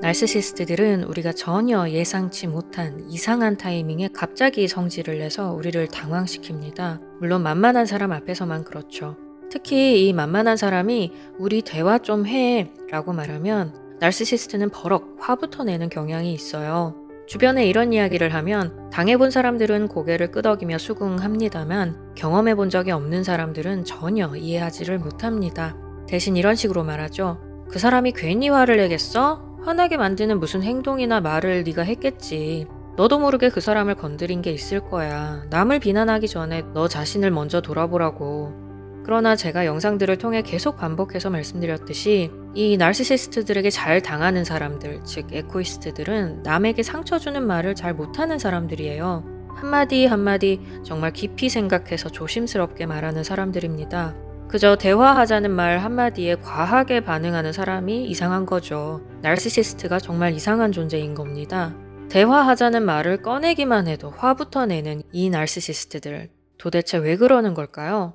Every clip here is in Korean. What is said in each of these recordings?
나르시시스트들은 우리가 전혀 예상치 못한 이상한 타이밍에 갑자기 성질을 내서 우리를 당황시킵니다. 물론 만만한 사람 앞에서만 그렇죠. 특히 이 만만한 사람이 "우리 대화 좀 해" 라고 말하면 나르시시스트는 버럭 화부터 내는 경향이 있어요. 주변에 이런 이야기를 하면 당해본 사람들은 고개를 끄덕이며 수긍합니다만 경험해본 적이 없는 사람들은 전혀 이해하지를 못합니다. 대신 이런 식으로 말하죠. "그 사람이 괜히 화를 내겠어? 화나게 만드는 무슨 행동이나 말을 네가 했겠지. 너도 모르게 그 사람을 건드린 게 있을 거야. 남을 비난하기 전에 너 자신을 먼저 돌아보라고." 그러나 제가 영상들을 통해 계속 반복해서 말씀드렸듯이 이 나르시시스트들에게 잘 당하는 사람들, 즉 에코이스트들은 남에게 상처 주는 말을 잘 못하는 사람들이에요. 한마디 한마디 정말 깊이 생각해서 조심스럽게 말하는 사람들입니다. 그저 대화하자는 말 한마디에 과하게 반응하는 사람이 이상한 거죠. 나르시시스트가 정말 이상한 존재인 겁니다. 대화하자는 말을 꺼내기만 해도 화부터 내는 이 나르시시스트들, 도대체 왜 그러는 걸까요?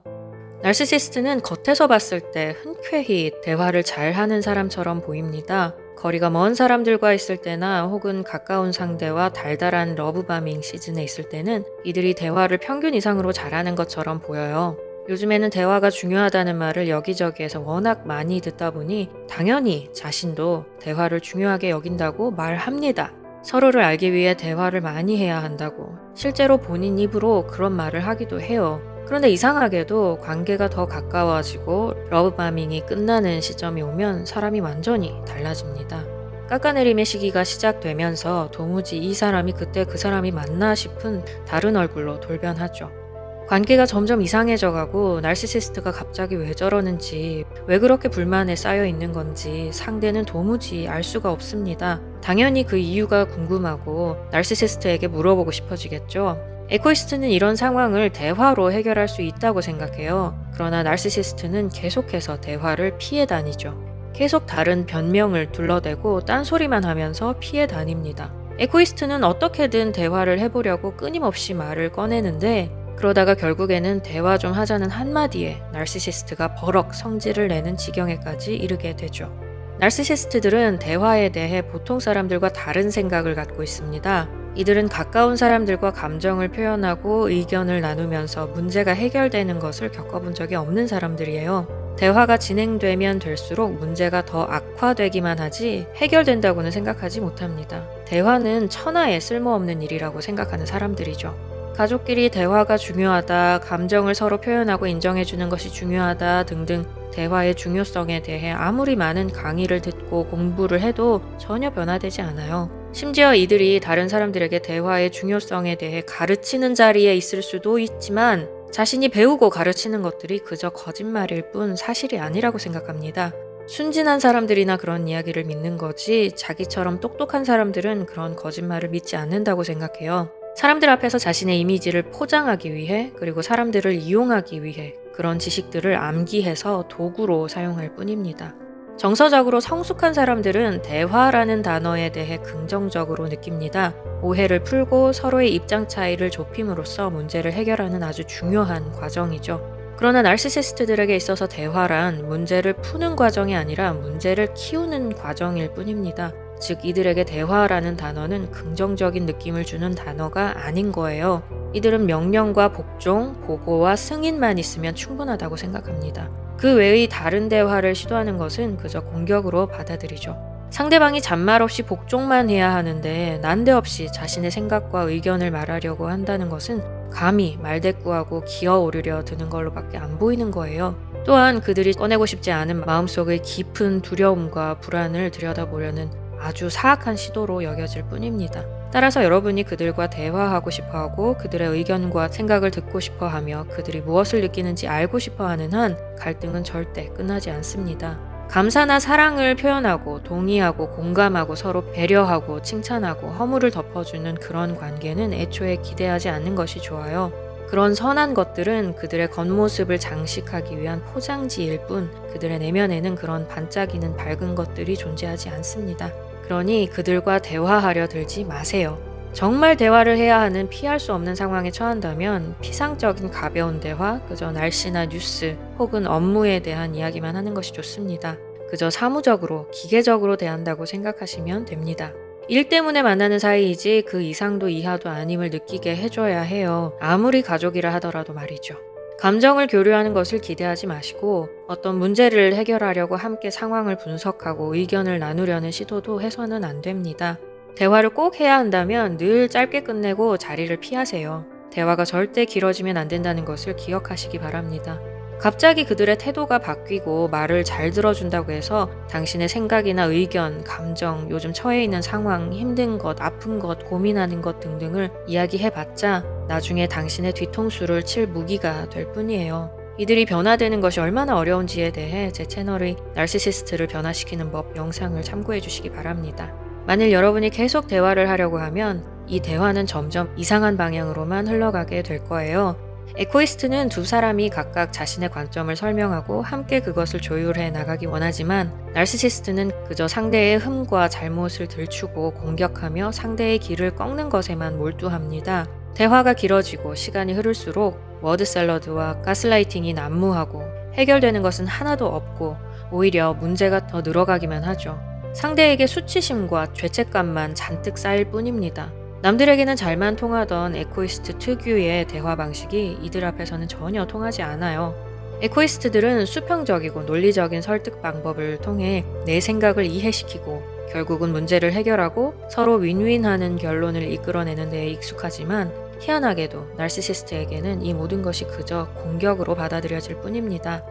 나르시시스트는 겉에서 봤을 때 흔쾌히 대화를 잘하는 사람처럼 보입니다. 거리가 먼 사람들과 있을 때나 혹은 가까운 상대와 달달한 러브바밍 시즌에 있을 때는 이들이 대화를 평균 이상으로 잘하는 것처럼 보여요. 요즘에는 대화가 중요하다는 말을 여기저기에서 워낙 많이 듣다 보니 당연히 자신도 대화를 중요하게 여긴다고 말합니다. 서로를 알기 위해 대화를 많이 해야 한다고. 실제로 본인 입으로 그런 말을 하기도 해요. 그런데 이상하게도 관계가 더 가까워지고 러브바밍이 끝나는 시점이 오면 사람이 완전히 달라집니다. 깎아내림의 시기가 시작되면서 도무지 이 사람이 그때 그 사람이 맞나 싶은 다른 얼굴로 돌변하죠. 관계가 점점 이상해져가고 나르시시스트가 갑자기 왜 저러는지, 왜 그렇게 불만에 쌓여 있는 건지 상대는 도무지 알 수가 없습니다. 당연히 그 이유가 궁금하고 나르시시스트에게 물어보고 싶어지겠죠. 에코이스트는 이런 상황을 대화로 해결할 수 있다고 생각해요. 그러나 나르시시스트는 계속해서 대화를 피해 다니죠. 계속 다른 변명을 둘러대고 딴소리만 하면서 피해 다닙니다. 에코이스트는 어떻게든 대화를 해보려고 끊임없이 말을 꺼내는데 그러다가 결국에는 대화 좀 하자는 한마디에 나르시시스트가 버럭 성질을 내는 지경에까지 이르게 되죠. 나르시시스트들은 대화에 대해 보통 사람들과 다른 생각을 갖고 있습니다. 이들은 가까운 사람들과 감정을 표현하고 의견을 나누면서 문제가 해결되는 것을 겪어본 적이 없는 사람들이에요. 대화가 진행되면 될수록 문제가 더 악화되기만 하지 해결된다고는 생각하지 못합니다. 대화는 천하의 쓸모없는 일이라고 생각하는 사람들이죠. 가족끼리 대화가 중요하다, 감정을 서로 표현하고 인정해주는 것이 중요하다 등등 대화의 중요성에 대해 아무리 많은 강의를 듣고 공부를 해도 전혀 변화되지 않아요. 심지어 이들이 다른 사람들에게 대화의 중요성에 대해 가르치는 자리에 있을 수도 있지만 자신이 배우고 가르치는 것들이 그저 거짓말일 뿐 사실이 아니라고 생각합니다. 순진한 사람들이나 그런 이야기를 믿는 거지 자기처럼 똑똑한 사람들은 그런 거짓말을 믿지 않는다고 생각해요. 사람들 앞에서 자신의 이미지를 포장하기 위해 그리고 사람들을 이용하기 위해 그런 지식들을 암기해서 도구로 사용할 뿐입니다. 정서적으로 성숙한 사람들은 대화라는 단어에 대해 긍정적으로 느낍니다. 오해를 풀고 서로의 입장 차이를 좁힘으로써 문제를 해결하는 아주 중요한 과정이죠. 그러나 나르시시스트들에게 있어서 대화란 문제를 푸는 과정이 아니라 문제를 키우는 과정일 뿐입니다. 즉 이들에게 대화라는 단어는 긍정적인 느낌을 주는 단어가 아닌 거예요. 이들은 명령과 복종, 보고와 승인만 있으면 충분하다고 생각합니다. 그 외의 다른 대화를 시도하는 것은 그저 공격으로 받아들이죠. 상대방이 잔말 없이 복종만 해야 하는데 난데없이 자신의 생각과 의견을 말하려고 한다는 것은 감히 말대꾸하고 기어오르려 드는 걸로밖에 안 보이는 거예요. 또한 그들이 꺼내고 싶지 않은 마음속의 깊은 두려움과 불안을 들여다보려는 아주 사악한 시도로 여겨질 뿐입니다. 따라서 여러분이 그들과 대화하고 싶어하고 그들의 의견과 생각을 듣고 싶어하며 그들이 무엇을 느끼는지 알고 싶어하는 한 갈등은 절대 끝나지 않습니다. 감사나 사랑을 표현하고 동의하고 공감하고 서로 배려하고 칭찬하고 허물을 덮어주는 그런 관계는 애초에 기대하지 않는 것이 좋아요. 그런 선한 것들은 그들의 겉모습을 장식하기 위한 포장지일 뿐 그들의 내면에는 그런 반짝이는 밝은 것들이 존재하지 않습니다. 그러니 그들과 대화하려 들지 마세요. 정말 대화를 해야 하는 피할 수 없는 상황에 처한다면 피상적인 가벼운 대화, 그저 날씨나 뉴스 혹은 업무에 대한 이야기만 하는 것이 좋습니다. 그저 사무적으로, 기계적으로 대한다고 생각하시면 됩니다. 일 때문에 만나는 사이이지 그 이상도 이하도 아님을 느끼게 해줘야 해요. 아무리 가족이라 하더라도 말이죠. 감정을 교류하는 것을 기대하지 마시고 어떤 문제를 해결하려고 함께 상황을 분석하고 의견을 나누려는 시도도 해서는 안 됩니다. 대화를 꼭 해야 한다면 늘 짧게 끝내고 자리를 피하세요. 대화가 절대 길어지면 안 된다는 것을 기억하시기 바랍니다. 갑자기 그들의 태도가 바뀌고 말을 잘 들어준다고 해서 당신의 생각이나 의견, 감정, 요즘 처해 있는 상황, 힘든 것, 아픈 것, 고민하는 것 등등을 이야기해봤자 나중에 당신의 뒤통수를 칠 무기가 될 뿐이에요. 이들이 변화되는 것이 얼마나 어려운지에 대해 제 채널의 나르시시스트를 변화시키는 법 영상을 참고해 주시기 바랍니다. 만일 여러분이 계속 대화를 하려고 하면 이 대화는 점점 이상한 방향으로만 흘러가게 될 거예요. 에코이스트는 두 사람이 각각 자신의 관점을 설명하고 함께 그것을 조율해 나가기 원하지만 나르시시스트는 그저 상대의 흠과 잘못을 들추고 공격하며 상대의 길을 꺾는 것에만 몰두합니다. 대화가 길어지고 시간이 흐를수록 워드샐러드와 가스라이팅이 난무하고 해결되는 것은 하나도 없고 오히려 문제가 더 늘어가기만 하죠. 상대에게 수치심과 죄책감만 잔뜩 쌓일 뿐입니다. 남들에게는 잘만 통하던 에코이스트 특유의 대화 방식이 이들 앞에서는 전혀 통하지 않아요. 에코이스트들은 수평적이고 논리적인 설득 방법을 통해 내 생각을 이해시키고 결국은 문제를 해결하고 서로 윈윈하는 결론을 이끌어내는 데에 익숙하지만 희한하게도 나르시시스트에게는 이 모든 것이 그저 공격으로 받아들여질 뿐입니다.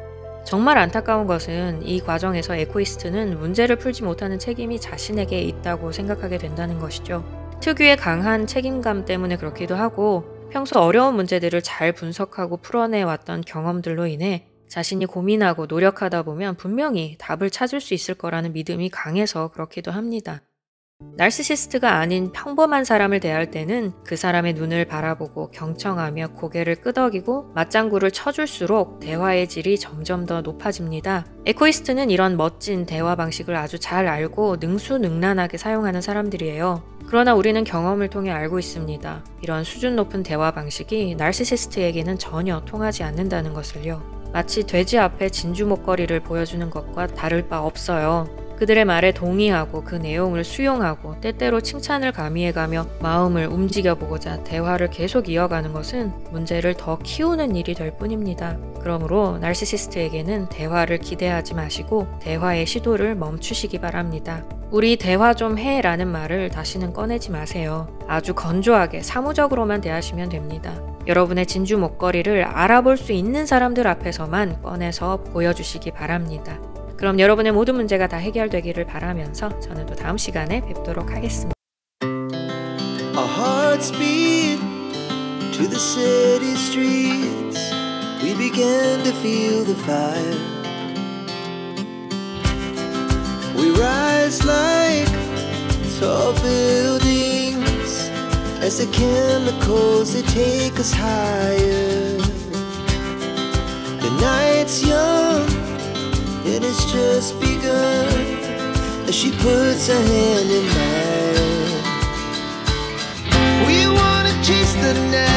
정말 안타까운 것은 이 과정에서 에코이스트는 문제를 풀지 못하는 책임이 자신에게 있다고 생각하게 된다는 것이죠. 특유의 강한 책임감 때문에 그렇기도 하고 평소 어려운 문제들을 잘 분석하고 풀어내왔던 경험들로 인해 자신이 고민하고 노력하다 보면 분명히 답을 찾을 수 있을 거라는 믿음이 강해서 그렇기도 합니다. 나르시시스트가 아닌 평범한 사람을 대할 때는 그 사람의 눈을 바라보고 경청하며 고개를 끄덕이고 맞장구를 쳐줄수록 대화의 질이 점점 더 높아집니다. 에코이스트는 이런 멋진 대화 방식을 아주 잘 알고 능수능란하게 사용하는 사람들이에요. 그러나 우리는 경험을 통해 알고 있습니다. 이런 수준 높은 대화 방식이 나르시시스트에게는 전혀 통하지 않는다는 것을요. 마치 돼지 앞에 진주 목걸이를 보여주는 것과 다를 바 없어요. 그들의 말에 동의하고 그 내용을 수용하고 때때로 칭찬을 가미해가며 마음을 움직여보고자 대화를 계속 이어가는 것은 문제를 더 키우는 일이 될 뿐입니다. 그러므로 나르시시스트에게는 대화를 기대하지 마시고 대화의 시도를 멈추시기 바랍니다. 우리 대화 좀 해 라는 말을 다시는 꺼내지 마세요. 아주 건조하게 사무적으로만 대하시면 됩니다. 여러분의 진주 목걸이를 알아볼 수 있는 사람들 앞에서만 꺼내서 보여주시기 바랍니다. 그럼 여러분의 모든 문제가 다 해결되기를 바라면서 저는 또 다음 시간에 뵙도록 하겠습니다. Our hearts beat to the city streets. We began to feel the fire. We rise like tall buildings as the chemicals they take us higher. The night's young and it's just begun as she puts her hand in mine. We wanna chase the night.